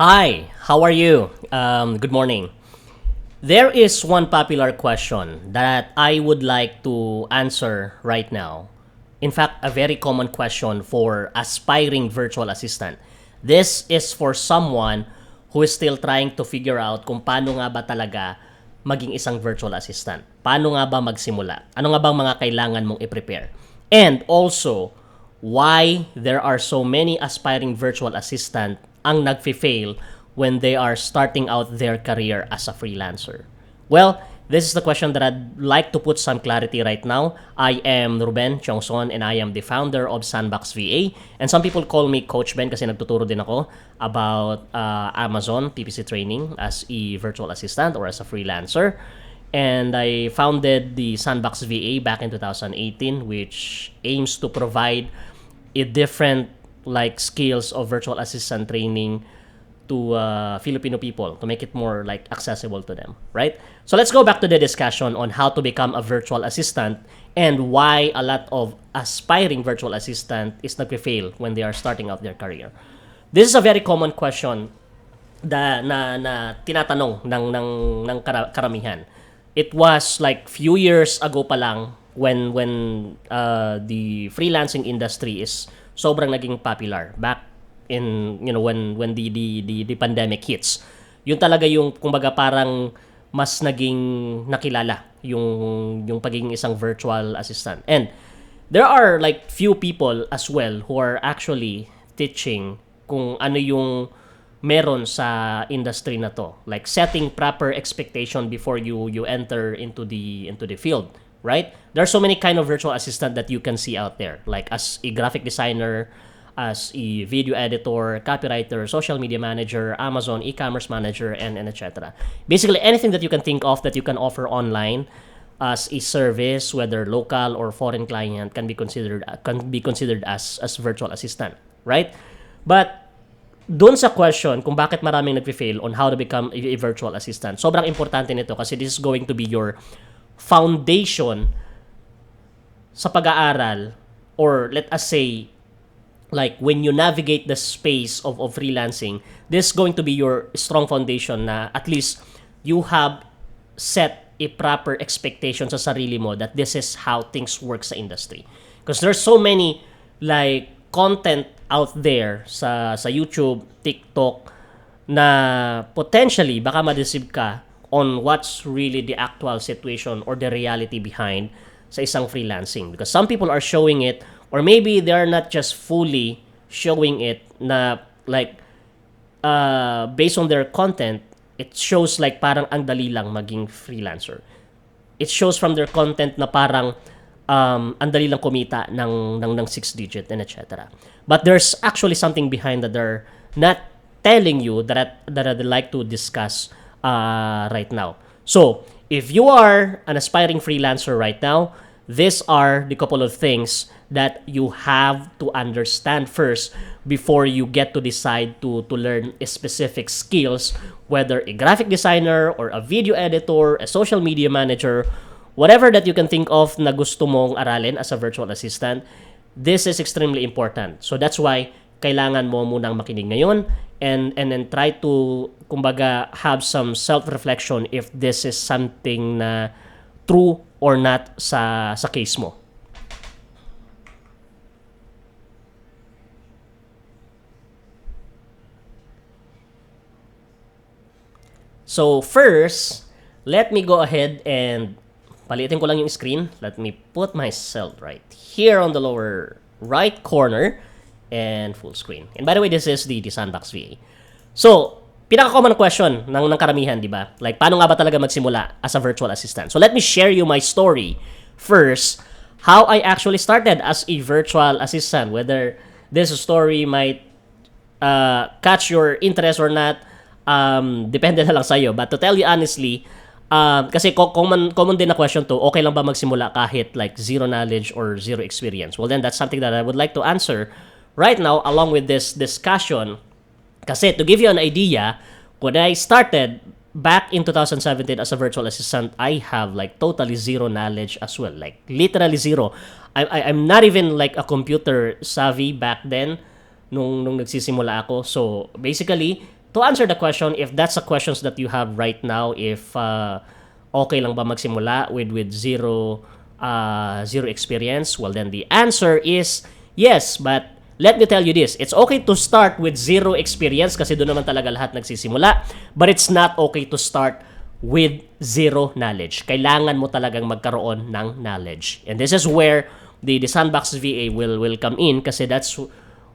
Hi, how are you? Good morning. There is one popular question that I would like to answer right now. In fact, a very common question for aspiring virtual assistant. This is for someone who is still trying to figure out kung paano nga ba talaga maging isang virtual assistant. Paano nga ba magsimula? Ano nga bang mga kailangan mong i-prepare? And also, why there are so many aspiring virtual assistant ang nagfi-fail when they are starting out their career as a freelancer? Well, this is the question that I'd like to put some clarity right now. I am Ruben Chongson and I am the founder of Sandbox VA. And some people call me Coach Ben kasi nagtuturo din ako about Amazon PPC training as a virtual assistant or as a freelancer. And I founded the Sandbox VA back in 2018, which aims to provide a different like skills of virtual assistant training to Filipino people to make it more like accessible to them, right? So let's go back to the discussion on how to become a virtual assistant and why a lot of aspiring virtual assistant is nagpe-fail when they are starting out their career. This is a very common question na tinatanong ng karamihan. It was like few years ago pa lang when the freelancing industry is sobrang naging popular back in when the pandemic hits. Yun talaga yung kumbaga parang mas naging nakilala yung pagiging isang virtual assistant. And there are like few people as well who are actually teaching kung ano yung meron sa industry na to, like setting proper expectation before you enter into the field, right? There are so many kind of virtual assistant that you can see out there, like as a graphic designer, as a video editor, copywriter, social media manager, Amazon e-commerce manager, and etc. Basically anything that you can think of that you can offer online as a service, whether local or foreign client, can be considered as virtual assistant, right? But doon sa question kung bakit maraming nagfi-fail on how to become a virtual assistant, sobrang importante nito kasi this is going to be your foundation sa pag-aaral, or let us say like when you navigate the space of freelancing, this is going to be your strong foundation na at least you have set a proper expectation sa sarili mo that this is how things work sa industry. Because there's so many like content out there sa YouTube, TikTok na potentially baka ma-deceive ka on what's really the actual situation or the reality behind sa isang freelancing, because some people are showing it, or maybe they're not just fully showing it na like based on their content, it shows like parang ang dali lang maging freelancer. It shows from their content na parang ang dali lang kumita ng 6 digit and etc. But there's actually something behind that they're not telling you that I'd like to discuss right now. So, if you are an aspiring freelancer right now, these are the couple of things that you have to understand first before you get to decide to learn specific skills, whether a graphic designer or a video editor, a social media manager, whatever that you can think of na gusto mong aralin as a virtual assistant. This is extremely important. So that's why kailangan mo munang makinig ngayon and then try to kumbaga have some self-reflection if this is something na true or not sa case mo. So first, let me go ahead and palitin ko lang yung screen. Let me put myself right here on the lower right corner and full screen. And by the way, this is the Sandbox VA. So, pinaka-common question ng karamihan, di ba? Like, paano nga ba talaga magsimula as a virtual assistant? So, let me share you my story first, how I actually started as a virtual assistant. Whether this story might catch your interest or not, depende na lang sa'yo. But to tell you honestly, kasi common din na question to, okay lang ba magsimula kahit like zero knowledge or zero experience? Well, then that's something that I would like to answer right now along with this discussion. Kasi to give you an idea, when I started back in 2017 as a virtual assistant, I have like totally zero knowledge as well. Like literally zero. I'm not even like a computer savvy back then nung nagsisimula ako. So basically, to answer the question, if that's the questions that you have right now, if okay lang ba magsimula with zero experience, well then the answer is yes. But let me tell you this, it's okay to start with zero experience kasi doon naman talaga lahat nagsisimula, but it's not okay to start with zero knowledge. Kailangan mo talagang magkaroon ng knowledge. And this is where the Sandbox VA will come in kasi that's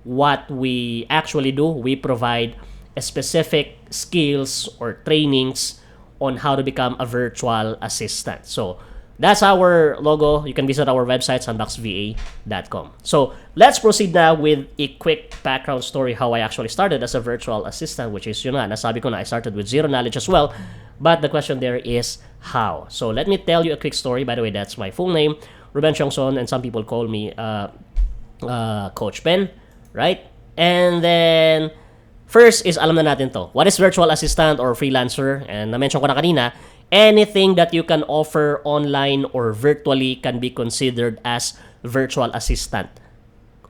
what we actually do. We provide a specific skills or trainings on how to become a virtual assistant. So, that's our logo. You can visit our website, sandboxva.com. So, let's proceed now with a quick background story how I actually started as a virtual assistant, which is, yun nga, nasabi ko na I started with zero knowledge as well. But the question there is how. So, let me tell you a quick story. By the way, that's my full name, Ruben Chongson, and some people call me Coach Ben, right? And then, first is alam na natin to. What is virtual assistant or freelancer? And na-mention ko na kanina, anything that you can offer online or virtually can be considered as virtual assistant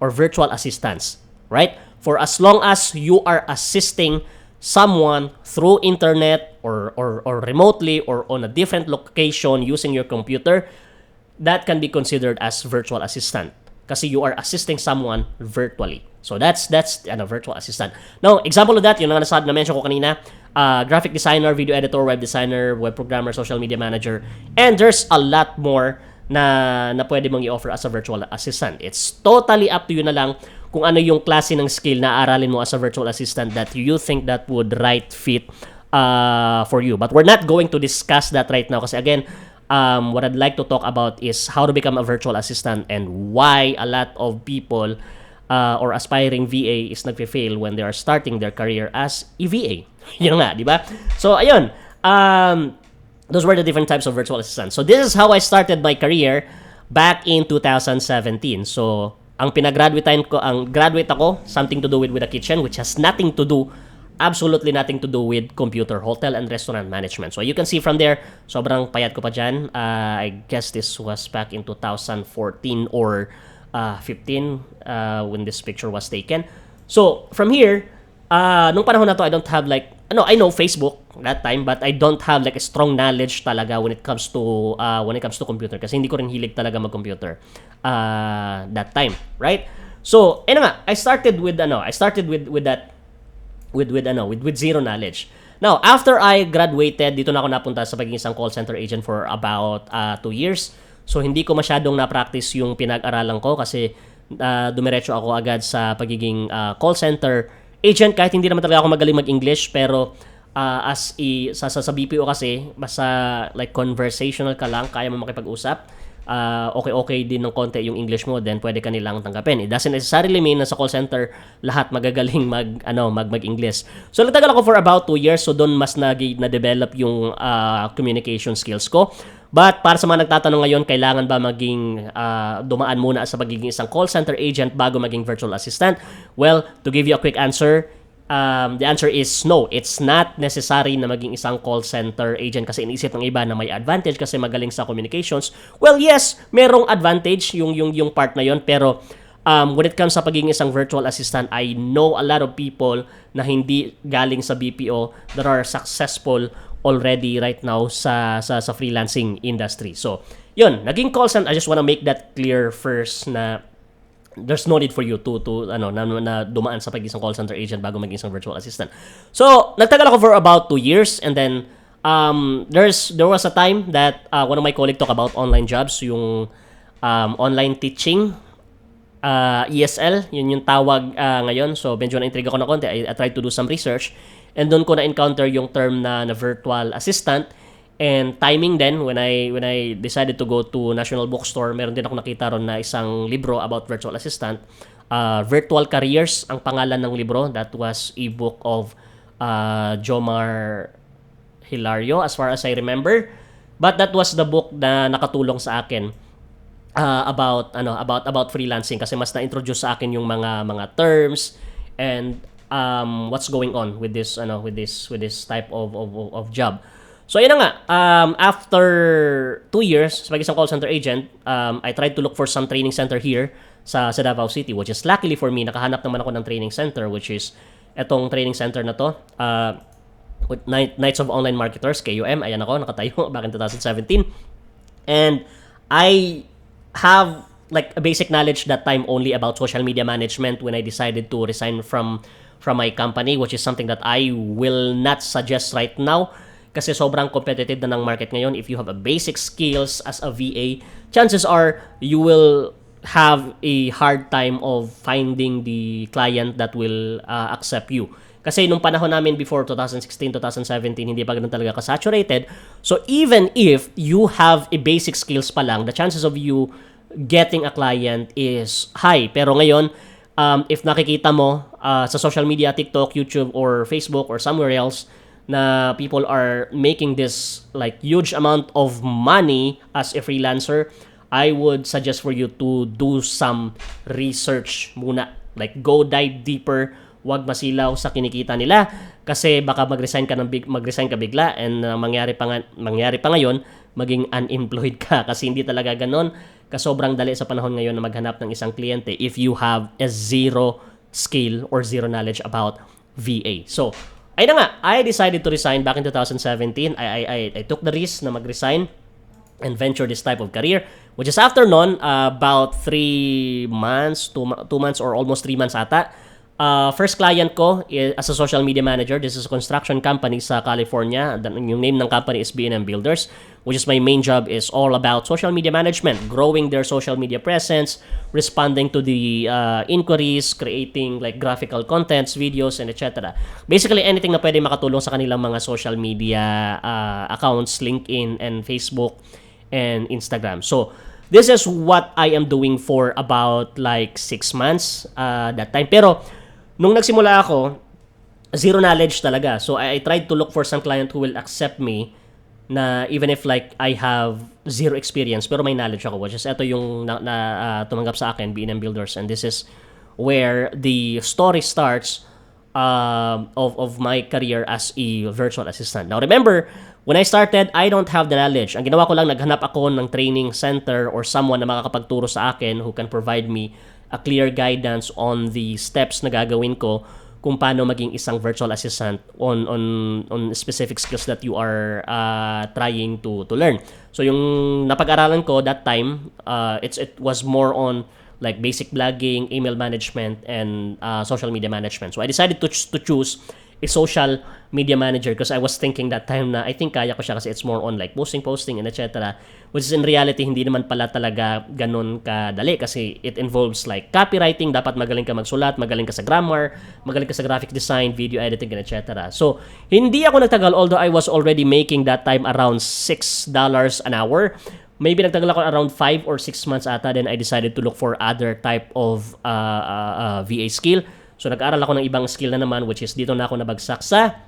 or virtual assistants, right? For as long as you are assisting someone through internet or remotely or on a different location using your computer, that can be considered as virtual assistant kasi you are assisting someone virtually. So that's virtual assistant. Now, example of that, yung na-mention ko kanina, graphic designer, video editor, web designer, web programmer, social media manager, and there's a lot more na pwede mong i-offer as a virtual assistant. It's totally up to you na lang kung ano yung klase ng skill na aralin mo as a virtual assistant that you think that would right fit for you. But we're not going to discuss that right now kasi again, what I'd like to talk about is how to become a virtual assistant and why a lot of people or aspiring VA is nagfe-fail when they are starting their career as a VA. Yun nga, di ba? So, ayun. Those were the different types of virtual assistants. So, this is how I started my career back in 2017. So, ang graduate ako, something to do with a kitchen, which has nothing to do, absolutely nothing to do with computer, hotel, and restaurant management. So, you can see from there, sobrang payat ko pa dyan. I guess this was back in 2014 or 15 when this picture was taken. So, from here, nung panahon na to, I don't have I know Facebook that time, but I don't have a strong knowledge talaga when it comes to computer kasi hindi ko rin hilig talaga mag-computer that time, right? So, I started with zero knowledge. Now, after I graduated, dito na ako napunta sa pagiging isang call center agent for about 2 years. So, hindi ko masyadong na-practice yung pinag-aralan ko kasi dumiretso ako agad sa pagiging call center agent kahit hindi naman talaga ako magaling mag-English pero sa BPO kasi basta conversational ka lang, kaya mo makipag-usap. Okay din ng konti yung English mo, then pwede ka nilang tanggapin. It doesn't necessarily mean na sa call center lahat magagaling mag-English. So nagtagal ako for about 2 years, so doon mas na-develop yung communication skills ko. But para sa mga nagtatanong ngayon, kailangan ba maging dumaan muna sa pagiging isang call center agent bago maging virtual assistant? Well, to give you a quick answer, the answer is no. It's not necessary na maging isang call center agent kasi iniisip ng iba na may advantage kasi magaling sa communications. Well, yes, merong advantage yung part na yon, pero when it comes sa pagiging isang virtual assistant, I know a lot of people na hindi galing sa BPO that are successful already right now sa freelancing industry. So, yun, naging call center. I just wanna make that clear first na there's no need for you to na dumaan sa pagiging isang call center agent bago maging isang virtual assistant. So, nagtagal ako for about 2 years and then there was a time that one of my colleagues talked about online jobs, yung online teaching, ESL, yun yung tawag ngayon. So, medyo na-intriga ko na konti. I tried to do some research and doon ko na-encounter yung term na virtual assistant. And timing then, when I decided to go to National Bookstore, meron din ako nakita ron na isang libro about virtual assistant. Virtual Careers, ang pangalan ng libro. That was a book of Jomar Hilario, as far as I remember. But that was the book na nakatulong sa akin about freelancing kasi mas na-introduce sa akin yung mga terms and what's going on with this type of job. So yun na nga, after 2 years sa isang call center agent, I tried to look for some training center here sa Davao City, which is luckily for me, nakahanap naman ako ng training center which is etong training center na to. With Knights of Online Marketers, KUM. Ayan ako, nakatayo back in 2017. And I have like a basic knowledge that time only about social media management when I decided to resign from my company, which is something that I will not suggest right now kasi sobrang competitive na ng market ngayon. If you have a basic skills as a VA, chances are you will have a hard time of finding the client that will accept you. Kasi nung panahon namin before 2016, 2017, hindi pa ganun talaga ka-saturated. So even if you have a basic skills pa lang, the chances of you getting a client is high. Pero ngayon, if nakikita mo sa social media, TikTok, YouTube, or Facebook, or somewhere else, na people are making this like huge amount of money as a freelancer, I would suggest for you to do some research muna. Like go dive deeper, wag masilaw sa kinikita nila kasi baka magresign ka bigla and mangyari pa ngayon maging unemployed ka kasi hindi talaga ganon kasobrang dali sa panahon ngayon na maghanap ng isang kliyente if you have a zero skill or zero knowledge about VA. So, ayun na nga, I decided to resign back in 2017. I took the risk na mag-resign and venture this type of career, which is after nun, about 3 months, 2 months or almost 3 months ata, first client ko as a social media manager. This is a construction company sa California. Yung name ng company is B&M Builders, which is my main job is all about social media management, growing their social media presence, responding to the inquiries, creating like graphical contents, videos, and etc. Basically, anything na pwede makatulong sa kanilang mga social media accounts, LinkedIn and Facebook and Instagram. So, this is what I am doing for about like 6 months that time. Pero, nung nagsimula ako, zero knowledge talaga. So, I tried to look for some client who will accept me na even if like I have zero experience, pero may knowledge ako. Which is ito yung tumanggap sa akin, B&M Builders. And this is where the story starts of my career as a virtual assistant. Now, remember, when I started, I don't have the knowledge. Ang ginawa ko lang, naghanap ako ng training center or someone na makakapagturo sa akin who can provide me a clear guidance on the steps na gagawin ko kung paano maging isang virtual assistant on specific skills that you are trying to learn. So yung napag-aralan ko that time, it was more on like basic blogging, email management, and social media management. So I decided to choose a social media manager because I was thinking that time na I think kaya ko siya kasi it's more on like posting and etc. Which is in reality hindi naman pala talaga ganun kadali kasi it involves like copywriting, dapat magaling ka magsulat, magaling ka sa grammar, magaling ka sa graphic design, video editing and etc. So hindi ako nagtagal although I was already making that time around $6 an hour. Maybe nagtagal ako around 5 or 6 months ata, then I decided to look for other type of VA skill. So nag-aral ako ng ibang skill na naman which is dito na ako nabagsak sa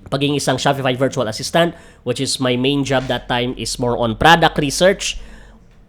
pagiging isang Shopify virtual assistant, which is my main job that time is more on product research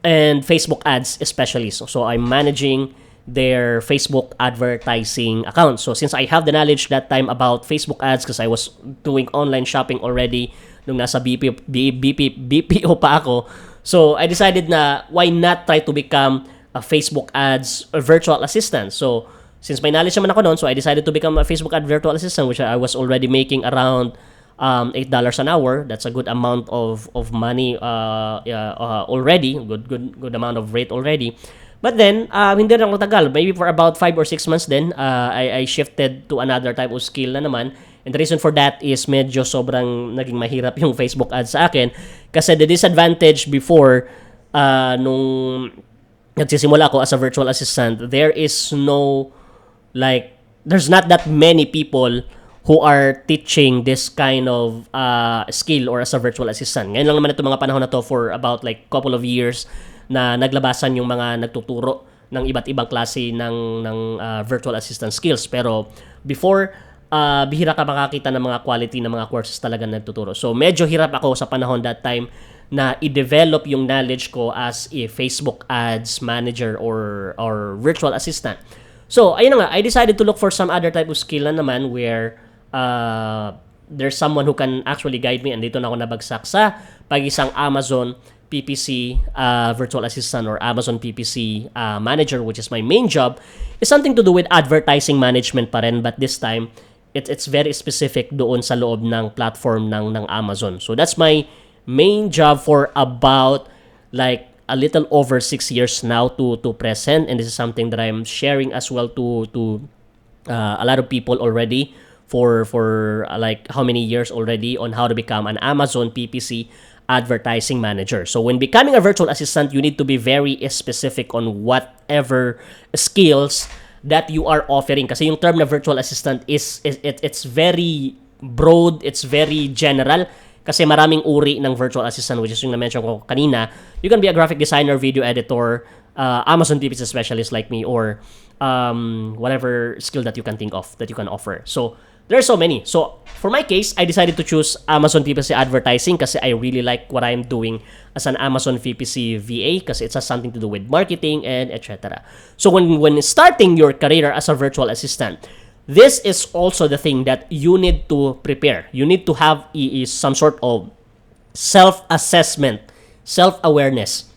and Facebook ads especially. So I'm managing their Facebook advertising account. So since I have the knowledge that time about Facebook ads because I was doing online shopping already nung nasa BPO pa ako, so I decided na why not try to become a Facebook ads virtual assistant. So since may knowledge naman ako noon, so I decided to become a Facebook ad virtual assistant, which I was already making around $8 an hour. That's a good amount of money already, good amount of rate already. But then, hindi rin ako tagal. Maybe for about 5 or 6 months then, I shifted to another type of skill na naman. And the reason for that is medyo sobrang naging mahirap yung Facebook ads sa akin. Kasi the disadvantage before, nung nagsisimula ako as a virtual assistant, there's not that many people who are teaching this kind of skill or as a virtual assistant. Ngayon lang naman ito mga panahon na to for about like couple of years na naglabasan yung mga nagtuturo ng iba't ibang klase ng virtual assistant skills. Pero before, bihira ka makakita ng mga quality ng mga courses talaga nagtuturo. So medyo hirap ako sa panahon that time na i-develop yung knowledge ko as a Facebook ads manager or virtual assistant. So, ayun na nga, I decided to look for some other type of skill na naman where there's someone who can actually guide me and dito na ako nabagsak sa pag-isang Amazon PPC virtual assistant or Amazon PPC manager, which is my main job, is something to do with advertising management pa rin, but this time it's very specific doon sa loob ng platform ng Amazon. So that's my main job for about like a little over 6 years now to present, and this is something that I'm sharing as well to a lot of people already for like how many years already on how to become an Amazon PPC advertising manager. So when becoming a virtual assistant, you need to be very specific on whatever skills that you are offering, kasi yung term na virtual assistant it's very broad, it's very general, kasi maraming uri ng virtual assistant, which is yung na-mention ko kanina. You can be a graphic designer, video editor, Amazon PPC specialist like me, or whatever skill that you can think of that you can offer. So there are so many. So for my case, I decided to choose Amazon PPC advertising kasi I really like what I'm doing as an Amazon PPC VA, kasi it has something to do with marketing and etc. So when starting your career as a virtual assistant, this is also the thing that you need to prepare. You need to have some sort of self-assessment, self-awareness.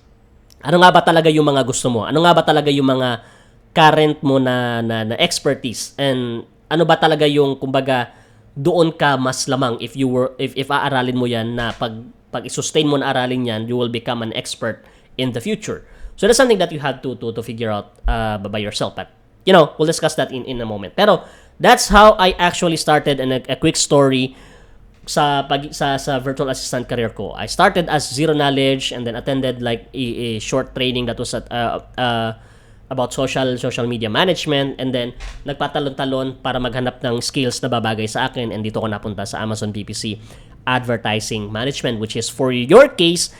Ano nga ba talaga yung mga gusto mo? Ano nga ba talaga yung mga current mo na expertise? And ano ba talaga yung kumbaga doon ka mas lamang if aaralin mo yan, na pag i-sustain mo na aralin yan, you will become an expert in the future. So that's something that you have to figure out by yourself. But we'll discuss that in a moment. Pero that's how I actually started, and a quick story sa virtual assistant career ko. I started as zero knowledge and then attended like a short training that was at about social media management, and then nagpatalon-talon para maghanap ng skills na babagay sa akin, and dito ko napunta sa Amazon PPC advertising management, which is for your case.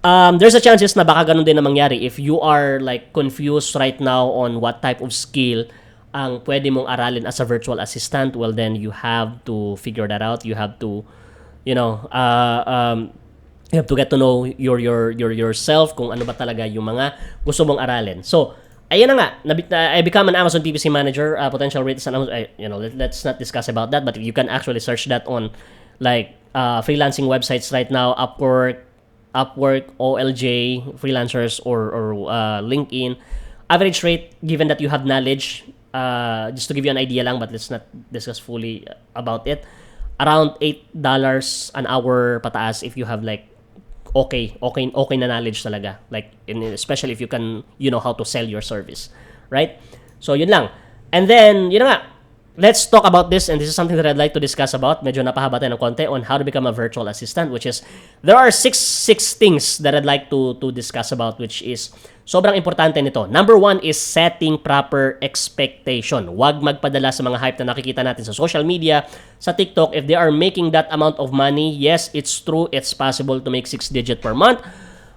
There's a chances na baka ganun din na mangyari if you are like confused right now on what type of skill ang pwede mong aralin as a virtual assistant. Well, then you have to figure that out. You have to you have to get to know yourself, kung ano ba talaga yung mga gusto mong aralin. So ayun na nga, I become an Amazon PPC manager. Potential rate is let's not discuss about that, but you can actually search that on like freelancing websites right now, Upwork, OLJ, freelancers, or LinkedIn. Average rate, given that you have knowledge, just to give you an idea lang, but let's not discuss fully about it, around $8 an hour pataas if you have like okay na knowledge talaga, like especially if you can how to sell your service, right? So yun lang. And then nga, let's talk about this, and this is something that I'd like to discuss about. Medyo napahaba tayo ng konti on how to become a virtual assistant, which is there are six things that I'd like to discuss about, which is sobrang importante nito. Number 1 is setting proper expectation. Huwag magpadala sa mga hype na nakikita natin sa social media, sa TikTok. If they are making that amount of money, yes, it's true, it's possible to make 6-digit per month.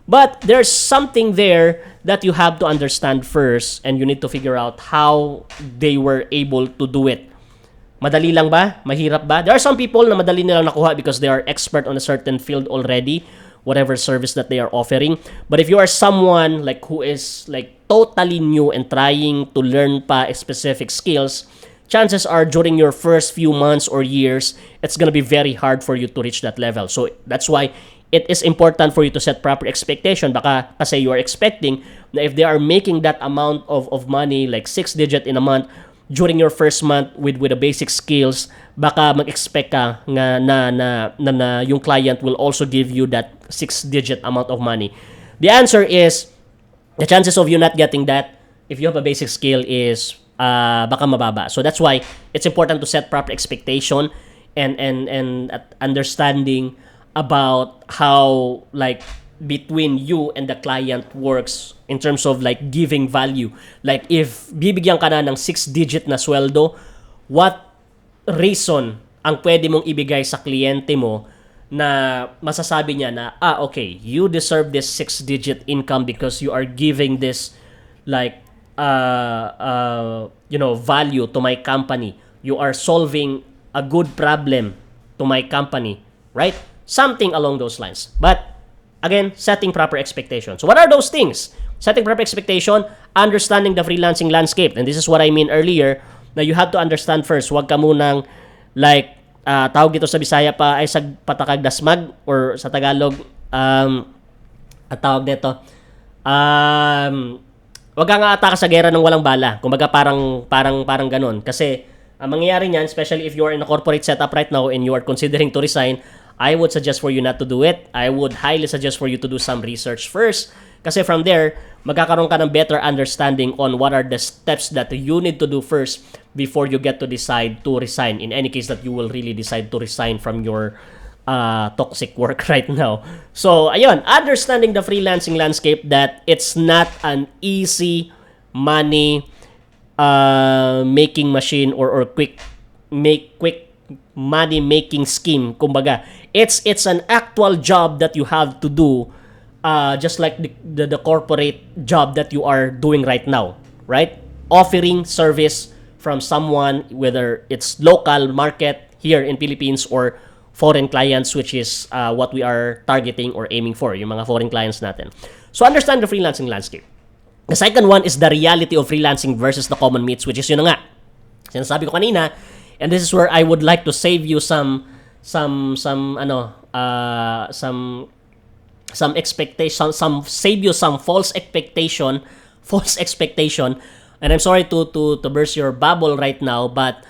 But there's something there that you have to understand first, and you need to figure out how they were able to do it. Madali lang ba? Mahirap ba? There are some people na madali nilang nakuha because they are expert on a certain field already, whatever service that they are offering. But if you are someone like who is like totally new and trying to learn pa specific skills, chances are during your first few months or years, it's gonna be very hard for you to reach that level. So that's why it is important for you to set proper expectation. Baka kasi you are expecting na if they are making that amount of money, like 6-digit in a month, during your first month with the basic skills, baka mag-expect ka na yung client will also give you that 6-digit amount of money. The answer is, the chances of you not getting that if you have a basic skill is baka mababa. So that's why it's important to set proper expectation and understanding about how like between you and the client works in terms of like giving value. Like if bibigyan ka na ng 6-digit na sweldo, what reason ang pwede mong ibigay sa kliyente mo na masasabi niya na okay, you deserve this 6-digit income because you are giving this like value to my company. You are solving a good problem to my company, right? Something along those lines. But again, setting proper expectation. So what are those things? Setting proper expectation, understanding the freelancing landscape. And this is what I mean earlier, na you have to understand first. Huwag ka munang like tawag dito sa Bisaya pa ay sa patakag dasmag, or sa Tagalog at tawag dito wag ka nga atake sa gera ng walang bala. Kumbaga parang ganun. Kasi Ang mangyayari niyan, especially if you are in a corporate setup right now and you are considering to resign, I would suggest for you not to do it. I would highly suggest for you to do some research first. Kasi from there, magkakaroon ka ng better understanding on what are the steps that you need to do first before you get to decide to resign. In any case that you will really decide to resign from your toxic work right now. So, ayun, understanding the freelancing landscape, that it's not an easy money making machine or quick money making scheme. Kumbaga, it's an actual job that you have to do, just like the corporate job that you are doing right now, right? Offering service from someone, whether it's local market here in Philippines or foreign clients, which is what we are targeting or aiming for, yung mga foreign clients natin. So understand the freelancing landscape. The second one is the reality of freelancing versus the common myths, which is yun na nga. Sinasabi ko kanina, and this is where I would like to save you some expectation, save you some false expectation, and I'm sorry to burst your bubble right now, but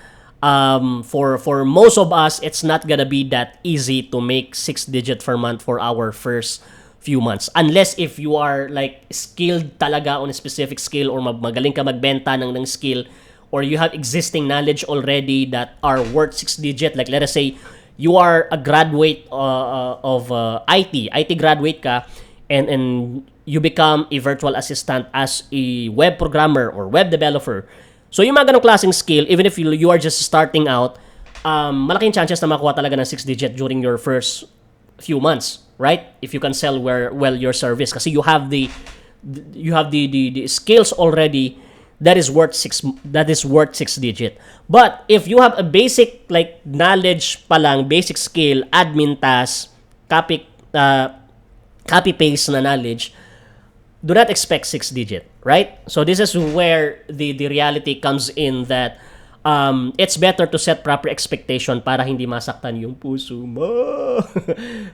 for most of us, it's not gonna be that easy to make 6-digit per month for our first few months, unless if you are like skilled talaga on a specific skill, or magaling ka magbenta ng skill, or you have existing knowledge already that are worth 6-digit. Like let us say you are a graduate of IT graduate ka, and you become a virtual assistant as a web programmer or web developer. So yung mga ganong klaseng skill, even if you are just starting out, malaking chances na makuha talaga ng 6-digit during your first few months, right? If you can sell well your service, kasi you have the skills already that is worth 6-digit. But if you have a basic like knowledge pa lang, basic skill, admin task, copy paste na knowledge, do not expect 6-digit, right? So this is where the reality comes in, that it's better to set proper expectation para hindi masaktan yung puso mo.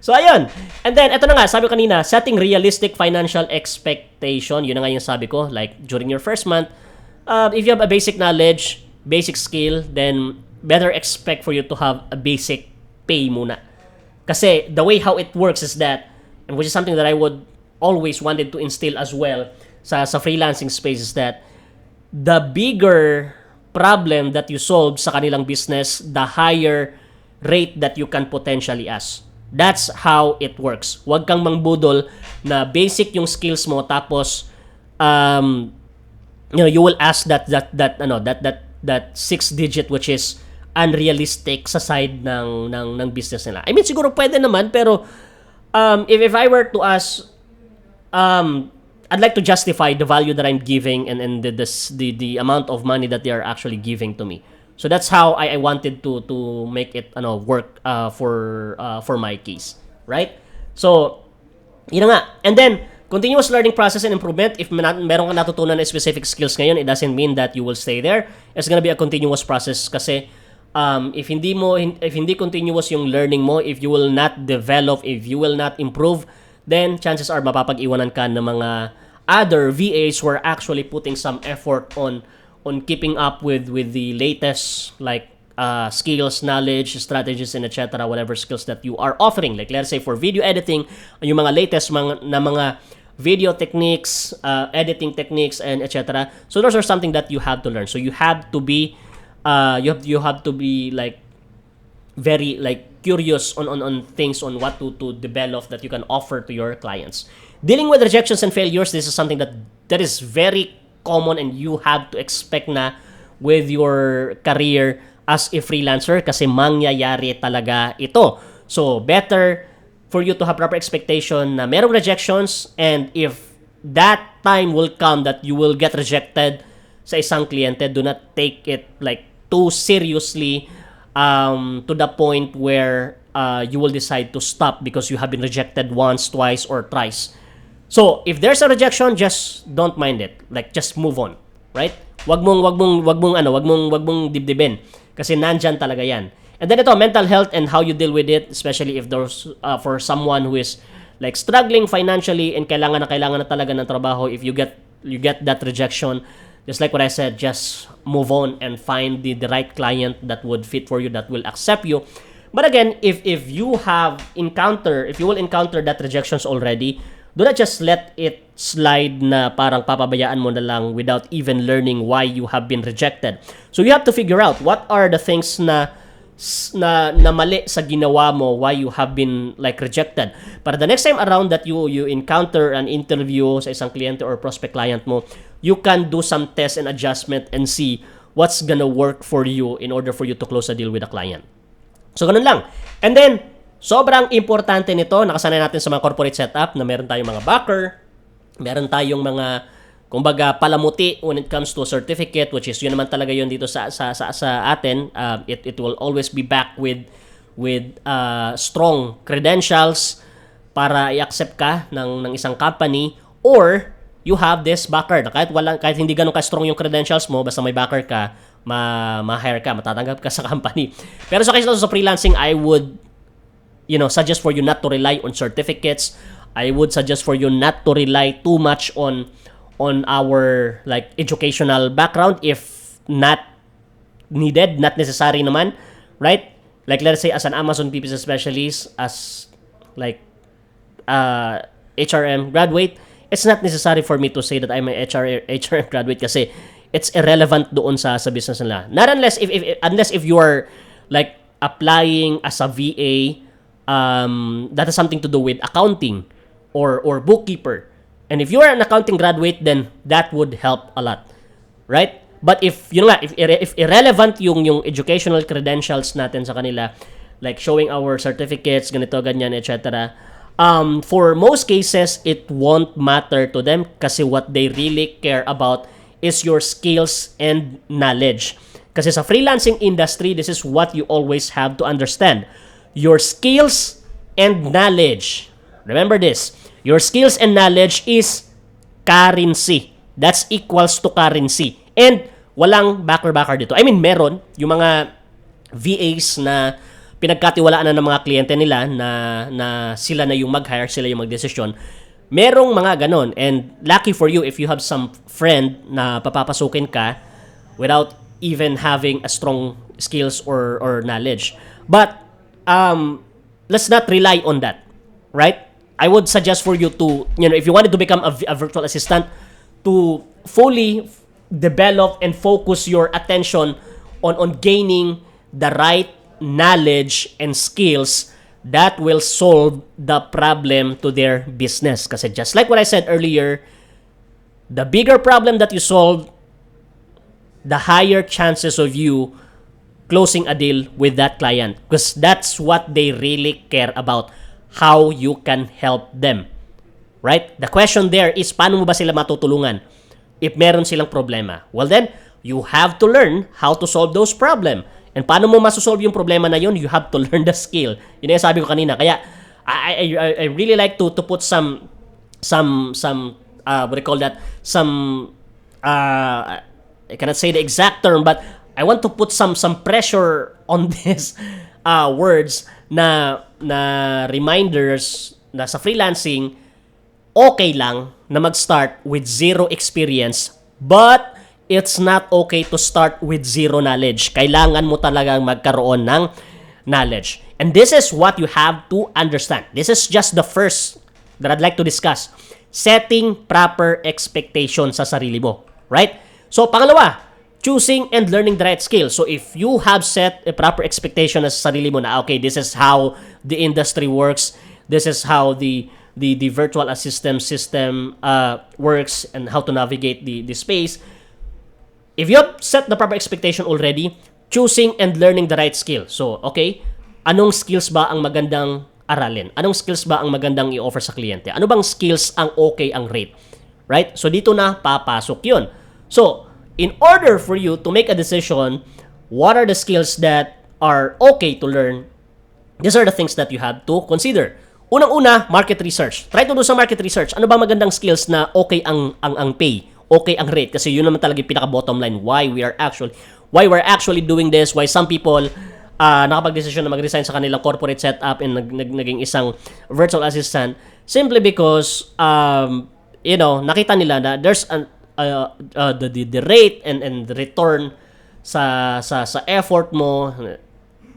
So ayun. And then ito na nga, sabi ko kanina, setting realistic financial expectation. Yun na nga yung sabi ko, like during your first month, if you have a basic knowledge, basic skill, then better expect for you to have a basic pay muna. Kasi the way how it works is that, and which is something that I would always wanted to instill as well sa freelancing space, is that the bigger problem that you solve sa kanilang business, the higher rate that you can potentially ask. That's how it works. Huwag kang mangbudol na basic yung skills mo, tapos you will ask that 6-digit, which is unrealistic sa side ng business nila. I mean, siguro pwede naman, pero if I were to ask, I'd like to justify the value that I'm giving, and the amount of money that they are actually giving to me. So that's how I wanted to make it work for my case, right? So yun na nga. And then continuous learning process and improvement. If meron ka natutunan na specific skills ngayon, it doesn't mean that you will stay there. It's gonna be a continuous process, kasi if hindi continuous yung learning mo, if you will not develop, if you will not improve, then chances are mapapag-iwanan ka ng mga other VAs who are actually putting some effort on keeping up with the latest like skills, knowledge, strategies, and etc. Whatever skills that you are offering. Like let's say for video editing, yung mga latest mga video techniques, editing techniques, and etc. So those are something that you have to learn. So you have to be you have to be like very like curious on things, on what to develop that you can offer to your clients. Dealing with rejections and failures, this is something that is very common, and you have to expect na with your career as a freelancer, kasi mangyayari talaga ito. So better for you to have proper expectation na merong rejections, and if that time will come that you will get rejected sa isang kliyente, do not take it like too seriously, to the point where you will decide to stop because you have been rejected once, twice, or thrice. So if there's a rejection, just don't mind it. Like just move on, right? Wag mong dibdibin, kasi nandyan talaga yan. And then ito, mental health and how you deal with it, especially if there's for someone who is like struggling financially and kailangan na talaga ng trabaho. If you get that rejection, just like what I said, just move on and find the right client that would fit for you, that will accept you. But again, if you will encounter that rejections already, do not just let it slide na parang papabayaan mo na lang without even learning why you have been rejected. So you have to figure out what are the things na mali sa ginawa mo, why you have been like rejected. Para the next time around that you encounter an interview sa isang kliyente or prospect client mo, you can do some test and adjustment and see what's gonna work for you in order for you to close a deal with a client. So ganun lang. And then, sobrang importante nito, nakasanay natin sa mga corporate setup na meron tayong mga backer, meron tayong mga kumbaga palamuti when it comes to a certificate, which is yun naman talaga yun dito sa atin. It will always be back with strong credentials para i-accept ka ng isang company, or you have this backer na kahit hindi ganun ka-strong yung credentials mo, basta may backer ka, ma-hire ka, matatanggap ka sa company. Pero sa case na sa freelancing, I would suggest for you not to rely on certificates. I would suggest for you not to rely too much on our like educational background if not needed, not necessary naman, right? Like let's say as an Amazon PPC specialist, as like HRM graduate, it's not necessary for me to say that I'm an HRM graduate kasi it's irrelevant doon sa business nila. Not unless if you are like applying as a VA, that has something to do with accounting or bookkeeper. And if you are an accounting graduate, then that would help a lot, right? But if irrelevant yung educational credentials natin sa kanila, like showing our certificates, ganito, ganyan, etc. For most cases, it won't matter to them kasi what they really care about is your skills and knowledge. Kasi sa freelancing industry, this is what you always have to understand. Your skills and knowledge. Remember this. Your skills and knowledge is currency. That's equals to currency. And walang backer dito. I mean, meron yung mga VAs na pinagkatiwalaan na ng mga kliyente nila na sila na yung mag-hire, sila yung mag-desisyon. Merong mga ganon. And lucky for you if you have some friend na papapasukin ka without even having a strong skills or knowledge. But let's not rely on that, right? I would suggest for you to, if you wanted to become a virtual assistant, to fully develop and focus your attention on gaining the right knowledge and skills that will solve the problem to their business. Kasi just like what I said earlier, the bigger problem that you solve, the higher chances of you closing a deal with that client. Because that's what they really care about, how you can help them. Right? The question there is, paano mo ba sila matutulungan if meron silang problema? Well then, you have to learn how to solve those problems. And paano mo masosolve yung problema na yun? You have to learn the skill. Yun yung sabi ko kanina. Kaya, I really like to put some what do you call that? I cannot say the exact term, but I want to put some pressure on this words na reminders na sa freelancing, okay lang na mag-start with zero experience, but it's not okay to start with zero knowledge. Kailangan mo talagang magkaroon ng knowledge. And this is what you have to understand. This is just the first that I'd like to discuss. Setting proper expectations sa sarili mo. Right? So, pangalawa, choosing and learning the right skills. So, if you have set a proper expectation sa sarili mo na, okay, this is how the industry works, this is how the virtual assistant system works, and how to navigate the space. If you have set the proper expectation already, choosing and learning the right skill. So, okay, anong skills ba ang magandang aralin? Anong skills ba ang magandang i-offer sa kliyente? Ano bang skills ang okay ang rate? Right? So, dito na papasok yun. So, in order for you to make a decision, what are the skills that are okay to learn? These are the things that you have to consider. Unang-una, market research. Try to do some market research. Ano bang magandang skills na okay ang pay? Okay ang rate, kasi yun naman talaga yung pinaka bottom line why we're actually doing this, why some people nakapag-desisyon na mag-resign sa kanilang corporate setup and naging isang virtual assistant, simply because nakita nila na there's the rate and the return sa effort mo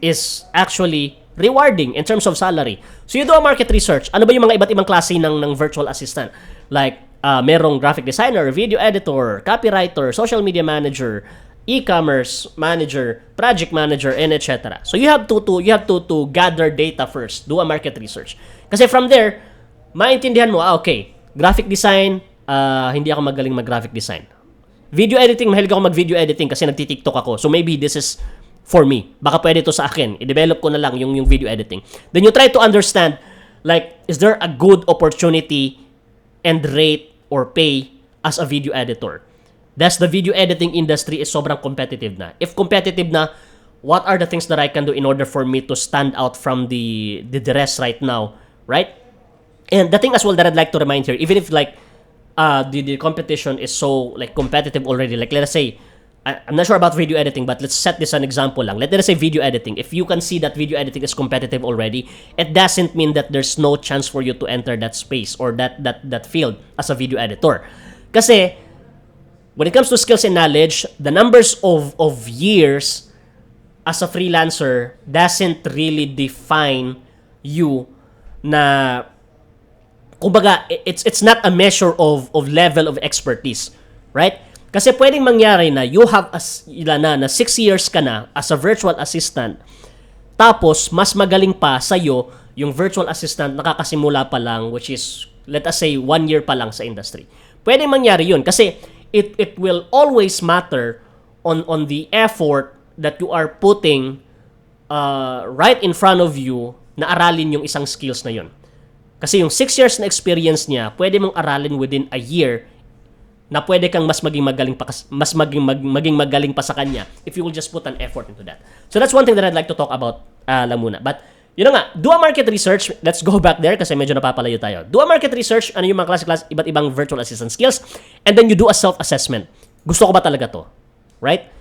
is actually rewarding in terms of salary. So you do a market research. Ano ba yung mga iba't ibang klase ng virtual assistant? Like merong graphic designer, video editor, copywriter, social media manager, e-commerce manager, project manager, and etc. So you have to gather data first, do a market research. Kasi from there, maintindihan mo, okay, graphic design, hindi ako magaling mag-graphic design. Video editing, mahilig ako mag-video editing kasi nagti-TikTok ako. So maybe this is for me. Baka pwede to sa akin. I-develop ko na lang yung video editing. Then you try to understand, like, is there a good opportunity and rate or pay as a video editor? Thus, the video editing industry is sobrang competitive na. If competitive na, what are the things that I can do in order for me to stand out from the rest right now, right? And the thing as well that I'd like to remind here, even if like the competition is so like competitive already, like let us say, I'm not sure about video editing, but let's set this an example lang. Let us say video editing. If you can see that video editing is competitive already, it doesn't mean that there's no chance for you to enter that space or that field as a video editor. Kasi when it comes to skills and knowledge, the numbers of years as a freelancer doesn't really define you na kumbaga it's not a measure of level of expertise, right? Kasi pwedeng mangyari na you have na 6 years ka na as a virtual assistant, tapos mas magaling pa sa'yo yung virtual assistant nakakasimula pa lang, which is let us say 1 year pa lang sa industry. Pwedeng mangyari yun kasi it will always matter on the effort that you are putting right in front of you na aralin yung isang skills na yun. Kasi yung 6 years na experience niya, pwede mong aralin within a year na pwede kang mas maging magaling pa sa kanya if you will just put an effort into that. So that's one thing that I'd like to talk about lang muna. But yun na nga, do a market research. Let's go back there kasi medyo napapalayo tayo. Do a market research, ano yung mga klase iba't ibang virtual assistant skills, and then you do a self-assessment. Gusto ko ba talaga to? Right?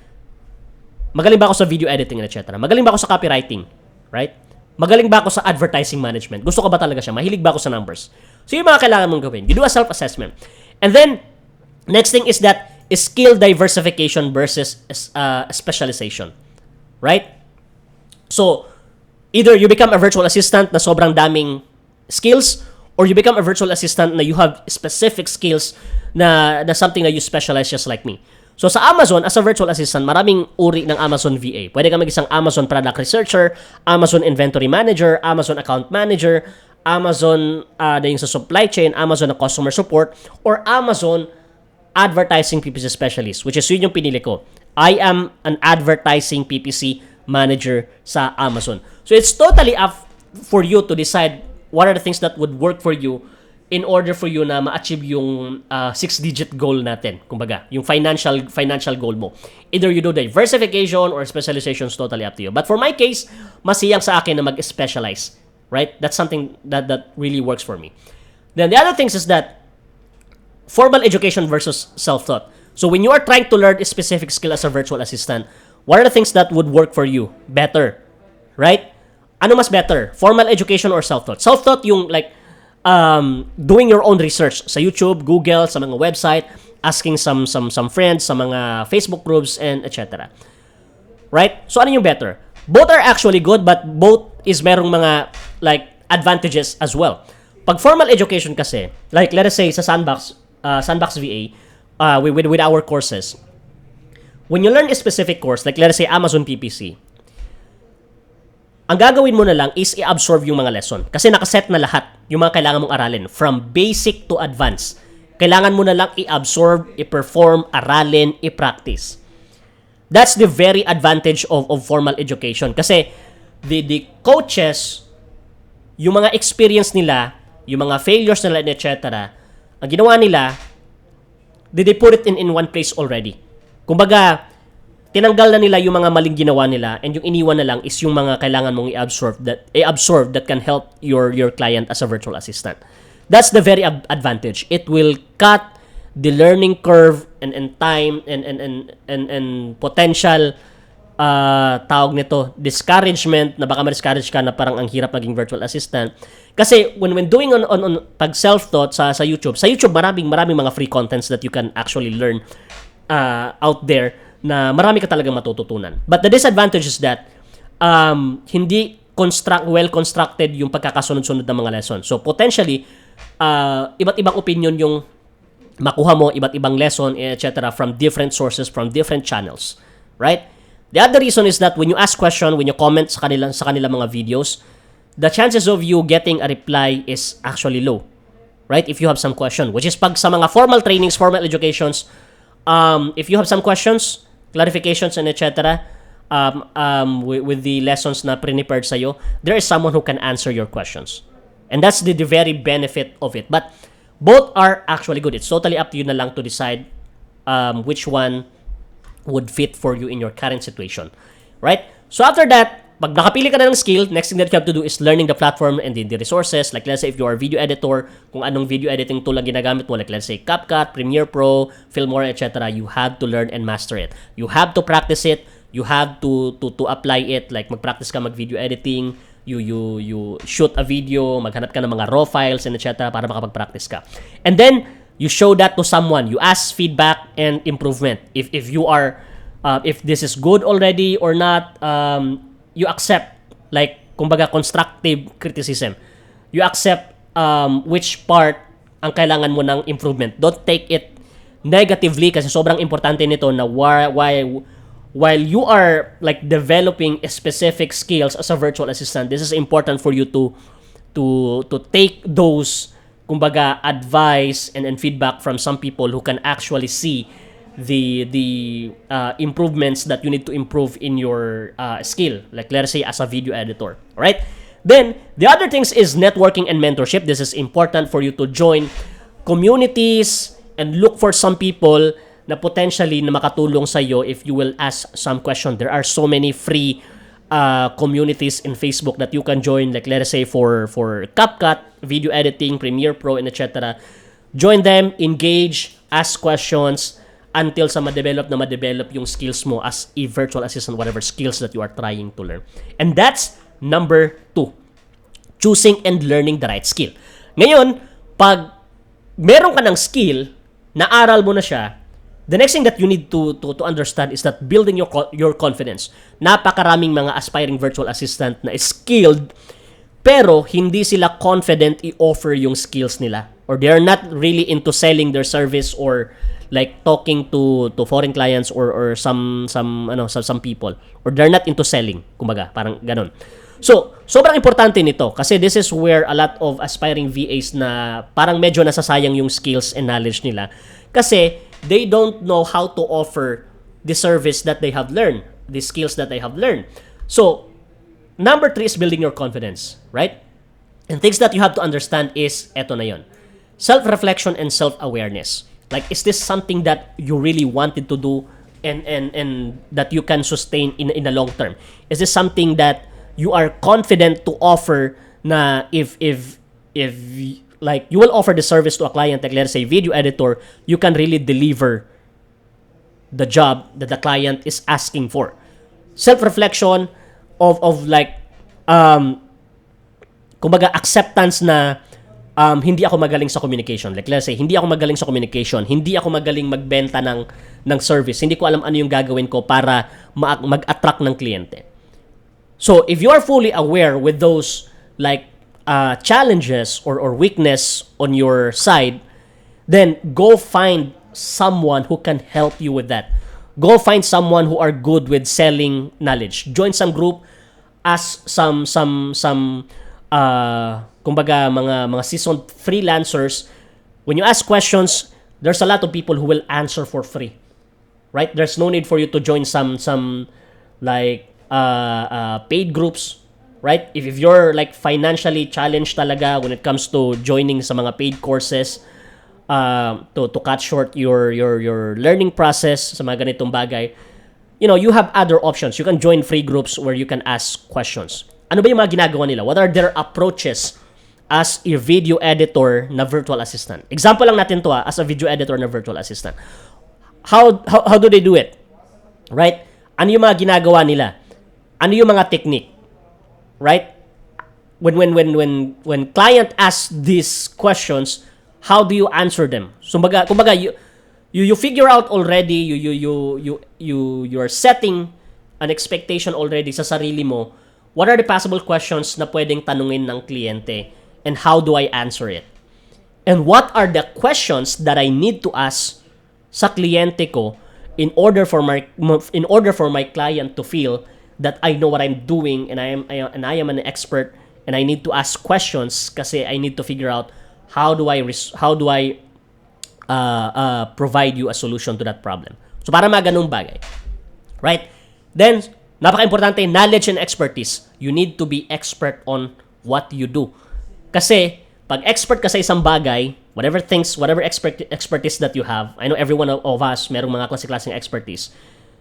Magaling ba ako sa video editing, etc.? Magaling ba ako sa copywriting? Right? Magaling ba ako sa advertising management? Gusto ko ba talaga siya? Mahilig ba ako sa numbers? So yung mga kailangan mong gawin. You do a self-assessment. And then, next thing is that skill diversification versus specialization. Right? So, either you become a virtual assistant na sobrang daming skills, or you become a virtual assistant na you have specific skills na something that you specialize just like me. So sa Amazon, as a virtual assistant, maraming uri ng Amazon VA. Pwede ka mag-isang Amazon Product Researcher, Amazon Inventory Manager, Amazon Account Manager, Amazon na yung sa supply chain, Amazon na customer support, or Amazon Advertising PPC Specialist, which is yun yung pinili ko. I am an advertising PPC manager sa Amazon. So it's totally up for you to decide what are the things that would work for you in order for you na ma-achieve yung 6-digit goal natin. Kumbaga, yung financial goal mo. Either you do diversification or specialization is totally up to you. But for my case, masiyang sa akin na mag-specialize. Right? That's something that really works for me. Then the other things is that formal education versus self-taught. So when you are trying to learn a specific skill as a virtual assistant, what are the things that would work for you better? Right? Ano mas better? Formal education or self-taught? Self-taught yung like doing your own research sa YouTube, Google, sa mga website, asking some friends, sa mga Facebook groups, and etc. Right? So ano yung better? Both are actually good, but both is merong mga like advantages as well. Pag formal education kasi, like let us say sa Sandbox VA, with our courses, when you learn a specific course, like let us say Amazon PPC, ang gagawin mo na lang is i-absorb yung mga lesson. Kasi nakaset na lahat yung mga kailangan mong aralin. From basic to advanced. Kailangan mo na lang i-absorb, i-perform, aralin, i-practice. That's the very advantage of formal education. Kasi the coaches, yung mga experience nila, yung mga failures nila, etc., ang ginawa nila, they put it in one place already. Kumbaga, tinanggal na nila yung mga maling ginawa nila, and yung iniwan na lang is yung mga kailangan mong i-absorb that can help your client as a virtual assistant. That's the very advantage. It will cut the learning curve and time and potential tawag nito, discouragement, na baka ma-discourage ka na parang ang hirap maging virtual assistant. Kasi when doing on pag self-taught sa YouTube, maraming mga free contents that you can actually learn out there na marami ka talagang matututunan. But the disadvantage is that hindi well constructed yung pagkakasunod-sunod ng mga lessons. So potentially iba't ibang opinion yung makuha mo, iba't ibang lesson, etc. from different sources, from different channels, right? The other reason is that when you ask question, when you comment sa kanila mga videos, the chances of you getting a reply is actually low, right? If you have some question, which is pag sa mga formal trainings, formal educations, if you have some questions, clarifications, and etc., with the lessons na pre-prepared sa'yo, there is someone who can answer your questions. And that's the very benefit of it. But both are actually good. It's totally up to you na lang to decide which one would fit for you in your current situation. Right? So after that, pag nakapili ka na ng skill, next thing that you have to do is learning the platform and the resources. Like let's say if you are a video editor, kung anong video editing tool ang ginagamit mo, like let's say CapCut, Premiere Pro, Filmora, etc., you have to learn and master it. You have to practice it. You have to apply it. Like mag-practice ka mag-video editing, you shoot a video, maghanap ka ng mga raw files and etc. para makapag-practice ka. And then you show that to someone. You ask feedback and improvement. If you are if this is good already or not, you accept, like kumbaga constructive criticism. You accept which part ang kailangan mo ng improvement. Don't take it negatively kasi sobrang importante nito na while you are like developing specific skills as a virtual assistant, this is important for you to take those kumbaga advice and feedback from some people who can actually see the improvements that you need to improve in your skill, like let's say as a video editor. All right? Then the other things is networking and mentorship. This is important for you to join communities and look for some people na potentially na makatulong sa iyo if you will ask some question. There are so many free communities in Facebook that you can join, like let's say for CapCut, video editing, Premiere Pro, and etc. Join them, engage, ask questions until sa ma-develop yung skills mo as a virtual assistant, whatever skills that you are trying to learn. And that's number 2. Choosing and learning the right skill. Ngayon, pag meron ka ng skill, naaral mo na siya, the next thing that you need to understand is that building your confidence. Napakaraming mga aspiring virtual assistant na skilled pero hindi sila confident i-offer yung skills nila, or they are not really into selling their service or like talking to foreign clients or some people, or they're not into selling, kumbaga, parang ganun. So, sobrang importante nito kasi this is where a lot of aspiring VAs na parang medyo nasasayang yung skills and knowledge nila kasi they don't know how to offer the service that they have learned, the skills that they have learned. So, number 3 is building your confidence, right? And things that you have to understand is, eto na yon, self-reflection and self-awareness. Like, is this something that you really wanted to do and that you can sustain in the long term? Is this something that you are confident to offer na if like you will offer the service to a client, like let's say video editor, you can really deliver the job that the client is asking for. Self-reflection of like kumbaga acceptance na hindi ako magaling sa communication. Like let's say hindi ako magaling sa communication, hindi ako magaling magbenta ng service, hindi ko alam ano yung gagawin ko para mag-attract ng kliyente. So if you are fully aware with those like challenges or weakness on your side, then go find someone who can help you with that. Go find someone who are good with selling knowledge. Join some group, ask some kumbaga mga seasoned freelancers. When you ask questions, there's a lot of people who will answer for free. Right? There's no need for you to join some like paid groups. Right? If you're like financially challenged talaga when it comes to joining sa mga paid courses, to cut short your learning process sa mga ganitong bagay, you have other options. You can join free groups where you can ask questions. Ano ba yung mga ginagawa nila? What are their approaches as a video editor na virtual assistant? Example lang natin to as a video editor na virtual assistant. How do they do it? Right? Ano yung mga ginagawa nila? Ano yung mga technique? Right? When client asks these questions, how do you answer them? So kumbaga you figure out already, you're setting an expectation already sa sarili mo. What are the possible questions na pwedeng tanungin ng kliyente, and how do I answer it? And what are the questions that I need to ask sa kliyente ko in order for my client to feel that I know what I'm doing, and I am an expert, and I need to ask questions kasi I need to figure out how do I provide you a solution to that problem. So para mga ganung bagay. Right? Then, napaka-importante, knowledge and expertise. You need to be expert on what you do. Kasi, pag expert ka sa isang bagay, whatever expertise that you have, I know every one of us, merong mga klase-klaseng expertise.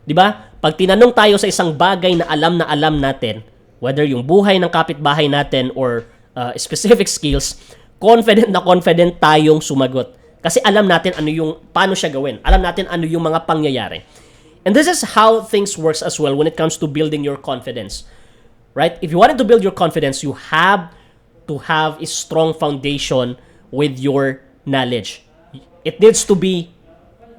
Di ba? Pag tinanong tayo sa isang bagay na alam natin, whether yung buhay ng kapitbahay natin or specific skills, confident tayong sumagot. Kasi alam natin paano siya gawin. Alam natin ano yung mga pangyayari. And this is how things works as well when it comes to building your confidence. Right? If you wanted to build your confidence, you have to have a strong foundation with your knowledge. It needs to be,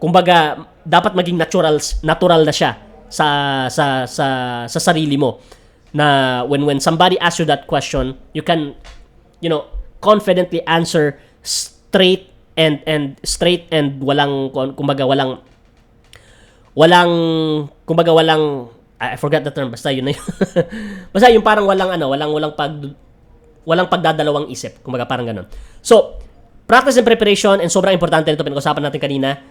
kumbaga, dapat maging natural na siya sa sarili mo. Na when somebody asks you that question, you can, confidently answer straight and walang I forgot the term, basta yun na yun. Basta yung parang walang pagdadalawang isip, kumbaga parang ganun. So, practice and preparation, and sobrang importante nito, pinag-usapan natin kanina,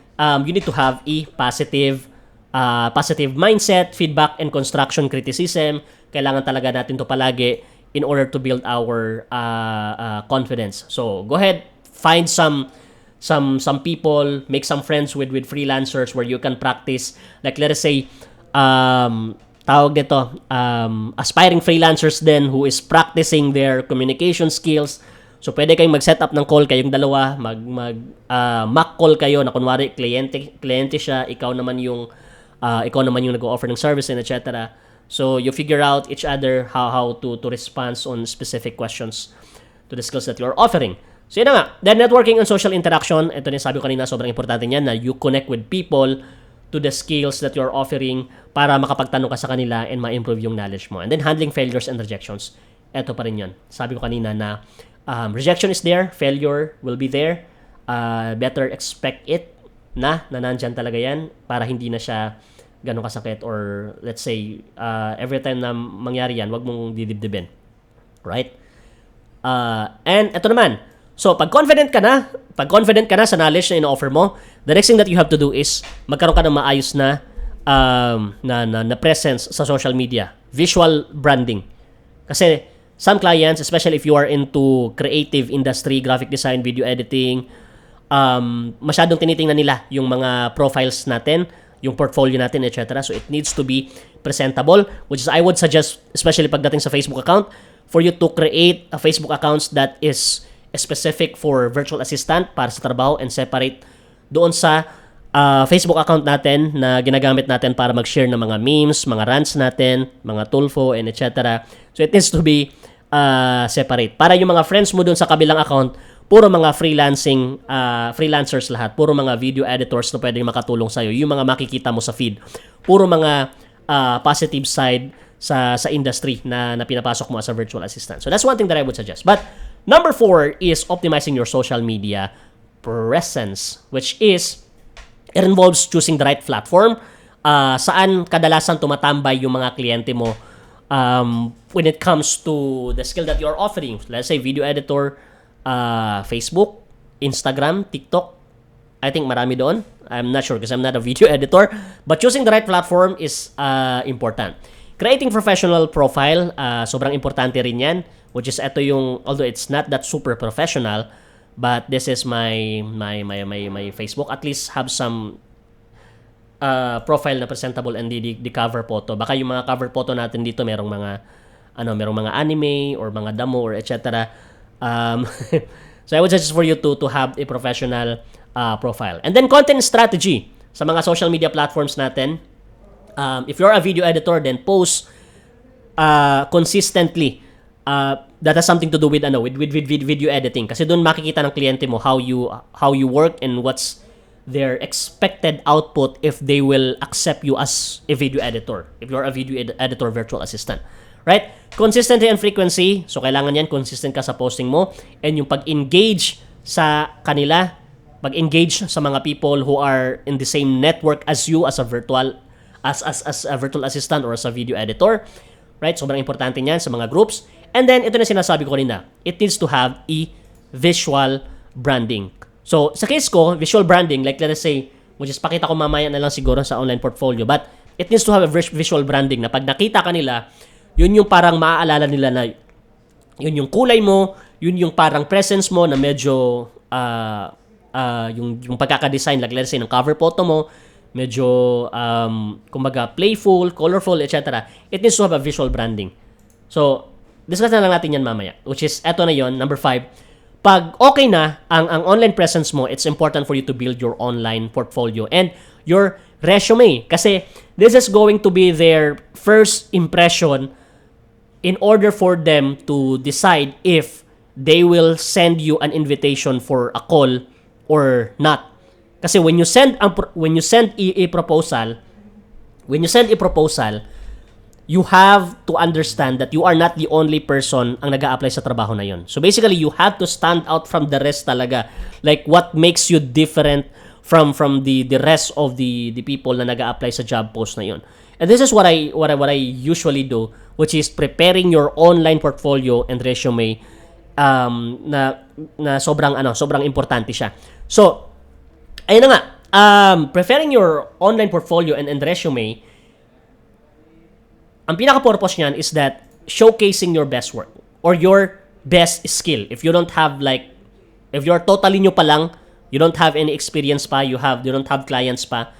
you need to have a positive mindset, feedback and construction criticism. Kailangan talaga natin to palagi in order to build our confidence. So, go ahead, find some people, make some friends with freelancers where you can practice, like let us say aspiring freelancers then who is practicing their communication skills. So pwede kayong mag-set up ng call kayong dalawa, mock call kayo na kunwari kliyente siya, ikaw naman yung nag-offer ng service and etc. So you figure out each other how to respond on specific questions to the skills that you're offering. So yun na nga. Then networking and social interaction, ito din sabi ko kanina, sobrang importante niyan na you connect with people to the skills that you're offering para makapagtanong ka sa kanila and ma-improve yung knowledge mo. And then handling failures and rejections. Ito pa rin yun. Sabi ko kanina na rejection is there, failure will be there. Better expect it na nandyan talaga yan para hindi na siya ganun kasakit, or let's say every time na mangyari yan, wag mong didibdibin. Right? And ito naman, so, pag confident ka na sa knowledge na ino-offer mo, the next thing that you have to do is magkaroon ka ng maayos na presence sa social media. Visual branding. Kasi some clients, especially if you are into creative industry, graphic design, video editing, masyadong tinitingnan nila yung mga profiles natin, yung portfolio natin, etc. So, it needs to be presentable, which is I would suggest, especially pagdating sa Facebook account, for you to create a Facebook accounts that is specific for virtual assistant para sa trabaho, and separate doon sa Facebook account natin na ginagamit natin para mag-share ng mga memes, mga rants natin, mga tulfo, and etc. So it needs to be separate. Para yung mga friends mo doon sa kabilang account, puro mga freelancers lahat, puro mga video editors na pwedeng makatulong sa'yo, yung mga makikita mo sa feed. Puro mga positive side sa industry na pinapasok mo as a virtual assistant. So that's one thing that I would suggest. But number 4 is optimizing your social media presence, which is, it involves choosing the right platform. Saan kadalasan tumatambay yung mga kliyente mo when it comes to the skill that you're offering. Let's say video editor, Facebook, Instagram, TikTok. I think marami doon. I'm not sure because I'm not a video editor. But choosing the right platform is important. Creating professional profile, sobrang importante rin yan. Which is ito yung, although it's not that super professional, but this is my Facebook. At least have some profile na presentable, and the cover photo. Baka yung mga cover photo natin dito merong mga anime or mga damo or etc. So I would suggest for you to have a professional profile. And then content strategy sa mga social media platforms natin. If you're a video editor, then post consistently. That has something to do with video editing, kasi doon makikita ng kliyente mo how you work and what's their expected output if they will accept you as a video editor, if you're a video editor virtual assistant, right? Consistency and frequency, so kailangan yan consistent ka sa posting mo, and yung pag-engage sa kanila, pag-engage sa mga people who are in the same network as you as a virtual assistant or as a video editor, right? Sobrang importante niyan sa mga groups. And then, ito na sinasabi ko kanina, it needs to have a visual branding. So, sa case ko, visual branding, like let us say, which is pakita ko mamaya na lang siguro sa online portfolio, but it needs to have a visual branding na pag nakita ka nila, yun yung parang maaalala nila na yun yung kulay mo, yun yung parang presence mo na medyo yung pagkaka-design, like let's say, ng cover photo mo, medyo, kumbaga, playful, colorful, etc. It needs to have a visual branding. So, discuss na lang natin yan mamaya, which is, eto na yon, number 5. Pag okay na ang online presence mo, it's important for you to build your online portfolio and your resume. Kasi this is going to be their first impression in order for them to decide if they will send you an invitation for a call or not. Kasi when you send a proposal, you have to understand that you are not the only person ang nag-a-apply sa trabaho na yon. So basically, you have to stand out from the rest talaga. Like what makes you different from the rest of the people na nag-a-apply sa job post na yon. And this is what I usually do, which is preparing your online portfolio and resume, na sobrang importante siya. So ayun na nga, preparing your online portfolio and resume, ang pinaka-purpose niyan is that showcasing your best work or your best skill. If you don't have if you're totally new pa lang, you don't have any experience pa, you don't have clients pa,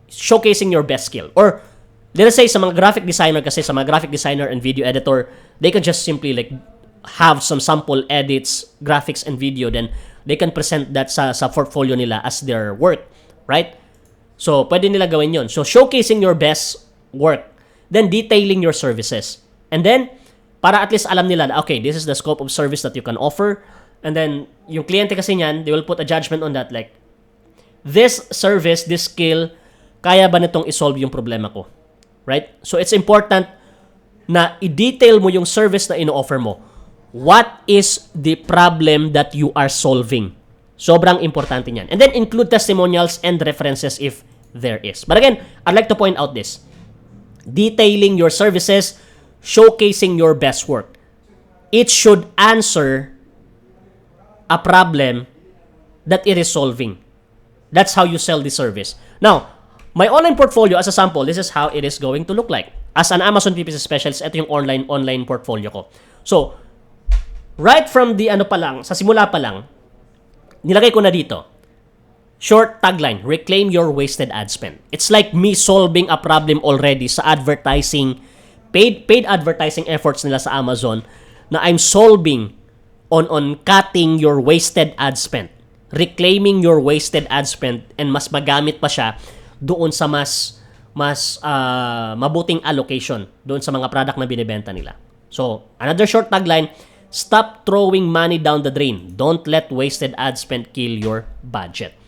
showcasing your best skill. Or let's say sa mga graphic designer, kasi sa mga graphic designer and video editor, they can just simply have some sample edits, graphics and video, then they can present that sa portfolio nila as their work, right? So pwede nila gawin yon. So showcasing your best work, then detailing your services. And then, para at least alam nila na, okay, this is the scope of service that you can offer. And then, yung kliyente kasi niyan, they will put a judgment on that, like, this service, this skill, kaya ba nitong isolve yung problema ko? Right? So, it's important na i-detail mo yung service na ino-offer mo. What is the problem that you are solving? Sobrang importante niyan. And then, include testimonials and references if there is. But again, I'd like to point out this. Detailing your services, showcasing your best work. It should answer a problem that it is solving. That's how you sell the service. Now, my online portfolio as a sample, this is how it is going to look like. As an Amazon PPC specialist, ito yung online portfolio ko. So, right from the sa simula pa lang, nilagay ko na dito. Short tagline, reclaim your wasted ad spend. It's like me solving a problem already sa advertising, paid advertising efforts nila sa Amazon, na I'm solving on cutting your wasted ad spend. Reclaiming your wasted ad spend, and mas magamit pa siya doon sa mas mabuting allocation doon sa mga product na binibenta nila. So, another short tagline, stop throwing money down the drain. Don't let wasted ad spend kill your budget.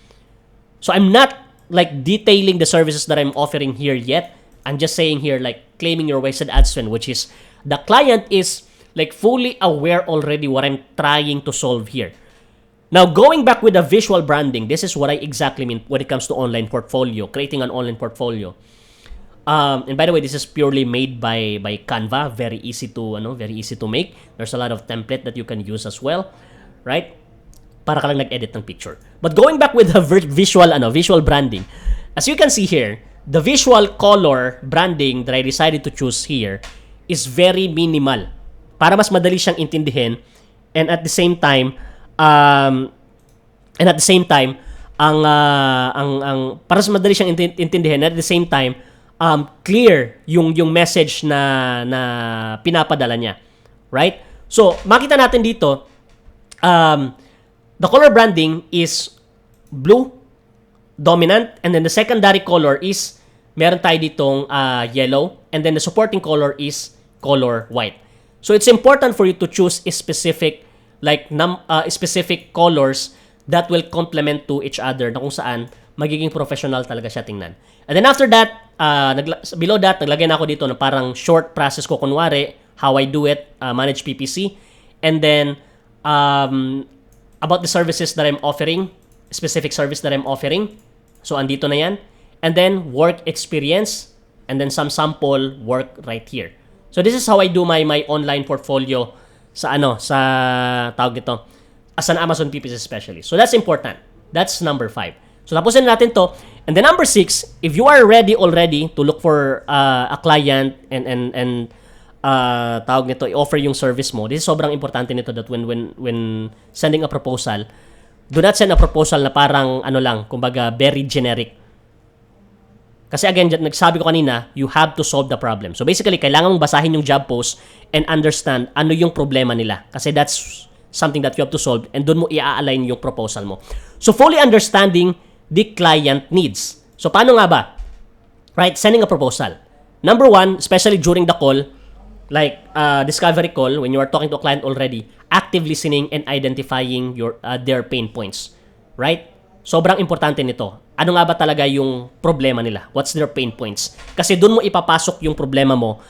So I'm not detailing the services that I'm offering here yet. I'm just saying here claiming your wasted ad spend, which is the client is fully aware already what I'm trying to solve here. Now, going back with the visual branding, this is what I exactly mean when it comes to online portfolio, creating an online portfolio. And by the way, this is purely made by Canva, very easy to make. There's a lot of template that you can use as well, right? Para ka lang nag-edit ng picture. But going back with the visual branding, as you can see here, the visual color branding that I decided to choose here is very minimal para mas madali siyang intindihin, and at the same time ang para mas madali siyang intindihin, and at the same time clear yung message na pinapadala niya, right? So makita natin dito the color branding is blue dominant, and then the secondary color is meron tayo ditong yellow, and then the supporting color is color white. So it's important for you to choose a specific specific colors that will complement to each other na kung saan magiging professional talaga siya tingnan. And then after that, below that, naglagay na ako dito na parang short process ko, kunwari, how I do it, manage PPC. And then, about the services that I'm offering, specific service that I'm offering. So, andito na yan. And then, work experience. And then, some sample work right here. So, this is how I do my online portfolio sa tawag nito, as an Amazon PPC specialist. So, that's important. That's number 5. So, tapusin natin to. And then number 6, if you are ready already to look for a client and tawag nito, i-offer yung service mo, this is sobrang importante nito that when sending a proposal, do not send a proposal na parang kumbaga very generic. Kasi again, nagsabi ko kanina, you have to solve the problem. So basically, kailangan mong basahin yung job post and understand ano yung problema nila. Kasi that's something that you have to solve and doon mo i-align yung proposal mo. So fully understanding the client needs. So paano nga ba? Right? Sending a proposal. Number 1, especially during the call, like discovery call, when you are talking to a client already, active listening and identifying their pain points. Right? Sobrang importante nito. Ano nga ba talaga yung problema nila? What's their pain points? Kasi doon mo ipapasok yung problema mo,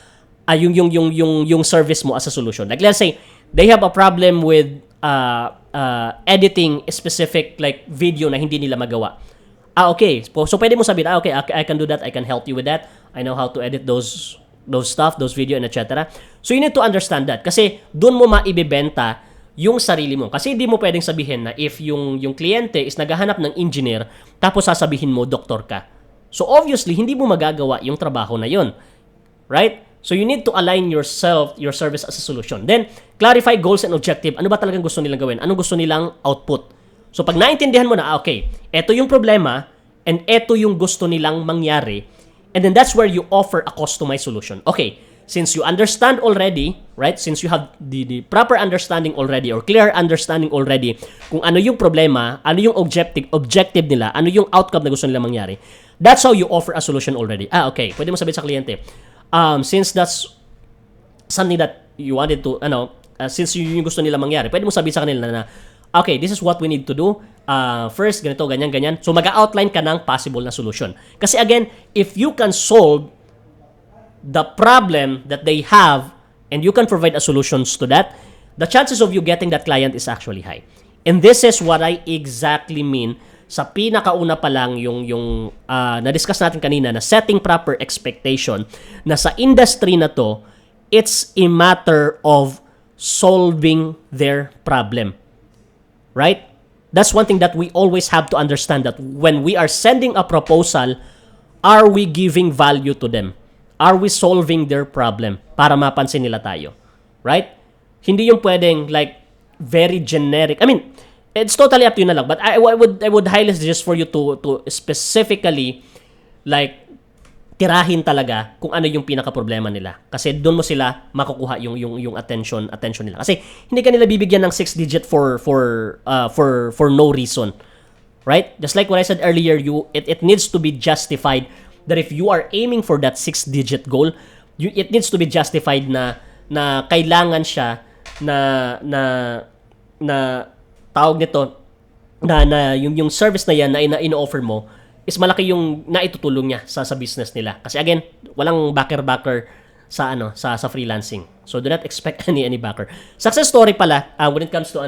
yung service mo as a solution. Like let's say, they have a problem with editing a specific like video na hindi nila magawa. Okay. So pwede mo sabihin, okay, I can do that. I can help you with that. I know how to edit those stuff, those video, and etc. So you need to understand that. Kasi doon mo maibibenta yung sarili mo. Kasi hindi mo pwedeng sabihin na if yung kliyente is naghahanap ng engineer, tapos sasabihin mo, doktor ka. So obviously, hindi mo magagawa yung trabaho na yun. Right? So you need to align your service as a solution. Then, clarify goals and objective. Ano ba talagang gusto nilang gawin? Ano gusto nilang output? So pag naintindihan mo na, okay, eto yung problema and eto yung gusto nilang mangyari, and then that's where you offer a customized solution. Okay, since you understand already, right? Since you have the proper understanding already or clear understanding already kung ano yung problema, ano yung objective nila, ano yung outcome na gusto nilang mangyari, that's how you offer a solution already. Okay, pwede mo sabihin sa kliyente, since that's something that you wanted to, since yung gusto nila mangyari, pwede mo sabihin sa kanila na, okay, this is what we need to do. First, ganito, ganyan. So, mag-outline ka ng possible na solution. Kasi again, if you can solve the problem that they have and you can provide a solutions to that, the chances of you getting that client is actually high. And this is what I exactly mean sa pinakauna pa lang yung na-discuss natin kanina na setting proper expectation na sa industry na to, it's a matter of solving their problem. Right? That's one thing that we always have to understand, that when we are sending a proposal, are we giving value to them? Are we solving their problem para mapansin nila tayo? Right? Hindi yung pwedeng like very generic. I mean, it's totally up to you na lang. But I would highly suggest for you to specifically like tirahin talaga kung ano yung pinaka-problema nila. Kasi doon mo sila makukuha yung attention nila. Kasi hindi ka nila bibigyan ng 6-digit for no reason. Right? Just like what I said earlier, it needs to be justified that if you are aiming for that 6-digit goal, it needs to be justified na kailangan siya na tawag nito na yung service na yan na ino-offer mo is malaki yung naitutulong niya sa business nila. Kasi again, walang backer sa freelancing. So do not expect any backer. Success story pala, when it comes to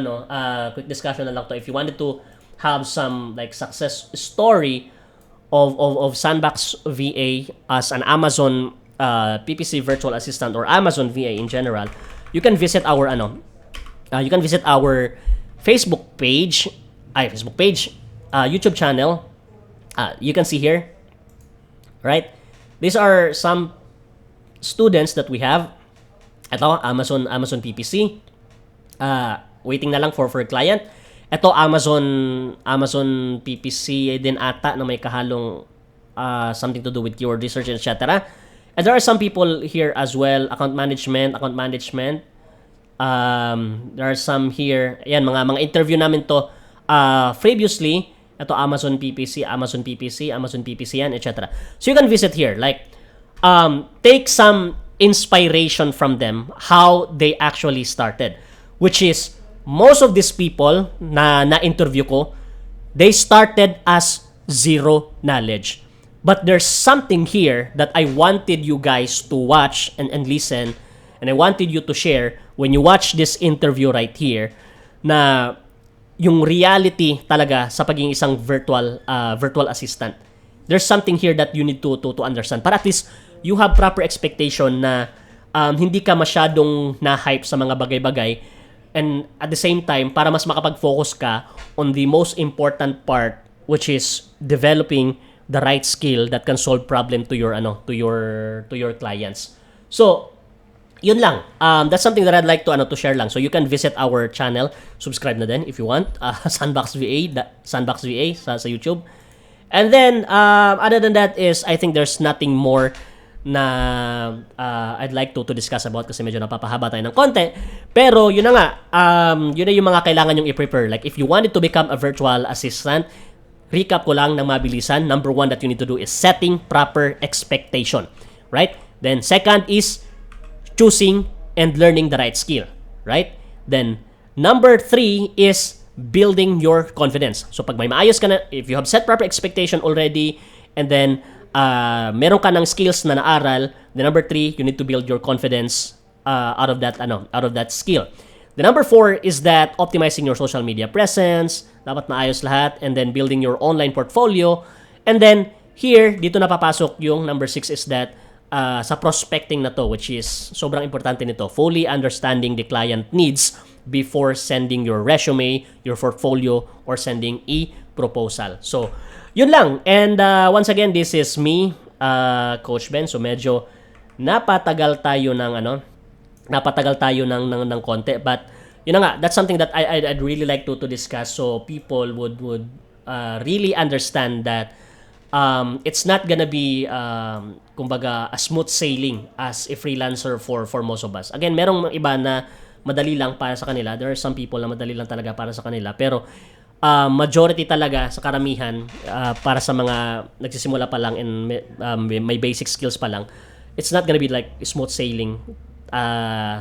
quick discussion na lang to, if you wanted to have some like success story of Sandbox VA as an Amazon PPC virtual assistant or Amazon VA in general, you can visit our Facebook page, YouTube channel. You can see here, right? These are some students that we have. Ito, Amazon PPC. Waiting na lang for a client. Ito, Amazon PPC din ata na may kahalong something to do with keyword research, etc. And there are some people here as well, account management. There are some here. Ayan, mga interview namin to previously. Ito Amazon PPC, Amazon PPC, Amazon PPC yan, etc. So you can visit here. Like, take some inspiration from them, how they actually started. Which is, most of these people na interview ko, they started as zero knowledge. But there's something here that I wanted you guys to watch and listen, and I wanted you to share when you watch this interview right here, na yung reality talaga sa pagiging isang virtual assistant. There's something here that you need to understand. Para at least you have proper expectation na hindi ka masyadong na-hype sa mga bagay-bagay, and at the same time para mas makapag-focus ka on the most important part, which is developing the right skill that can solve problem to your clients. So yun lang. That's something that I'd like to share lang. So you can visit our channel, subscribe na din if you want. Sandbox VA sa YouTube. And then other than that is I think there's nothing more na I'd like to discuss about kasi medyo napapahaba tayo ng konti. Pero yun na nga, yun na yung mga kailangan yung i-prepare. Like if you wanted to become a virtual assistant, recap ko lang ng mabilisan. Number 1 that you need to do is setting proper expectation. Right? Then second is choosing and learning the right skill, right? Then, number 3 is building your confidence. So, pag may maayos ka na, if you have set proper expectation already, and then, meron ka ng skills na naaral, then number 3, you need to build your confidence out of that skill. The number 4 is that optimizing your social media presence, dapat maayos lahat, and then building your online portfolio. And then, here, dito na papasok yung number 6 is that sa prospecting na to, which is sobrang importante nito, fully understanding the client needs before sending your resume, your portfolio, or sending a proposal. So, yun lang. And once again, this is me, Coach Ben. So, medyo napatagal tayo ng konti. But, yun na nga, that's something that I'd really like to discuss so people would really understand that it's not gonna be kumbaga a smooth sailing as a freelancer for most of us. Again, merong iba na madali lang para sa kanila. There are some people na madali lang talaga para sa kanila. Pero majority talaga sa karamihan para sa mga nagsisimula pa lang and may basic skills pa lang, it's not gonna be like smooth sailing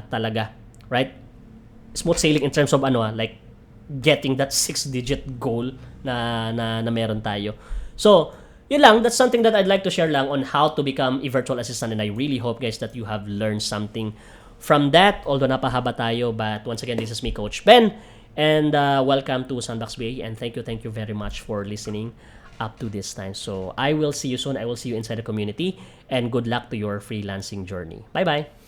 talaga, right? Smooth sailing in terms of like getting that 6-digit goal na meron tayo. So, yun lang, that's something that I'd like to share lang on how to become a virtual assistant, and I really hope guys that you have learned something from that, although napahaba tayo. But once again, this is me, Coach Ben, and welcome to Sandbox VA, and thank you very much for listening up to this time. So I will see you soon. I will see you inside the community, and good luck to your freelancing journey. Bye-bye.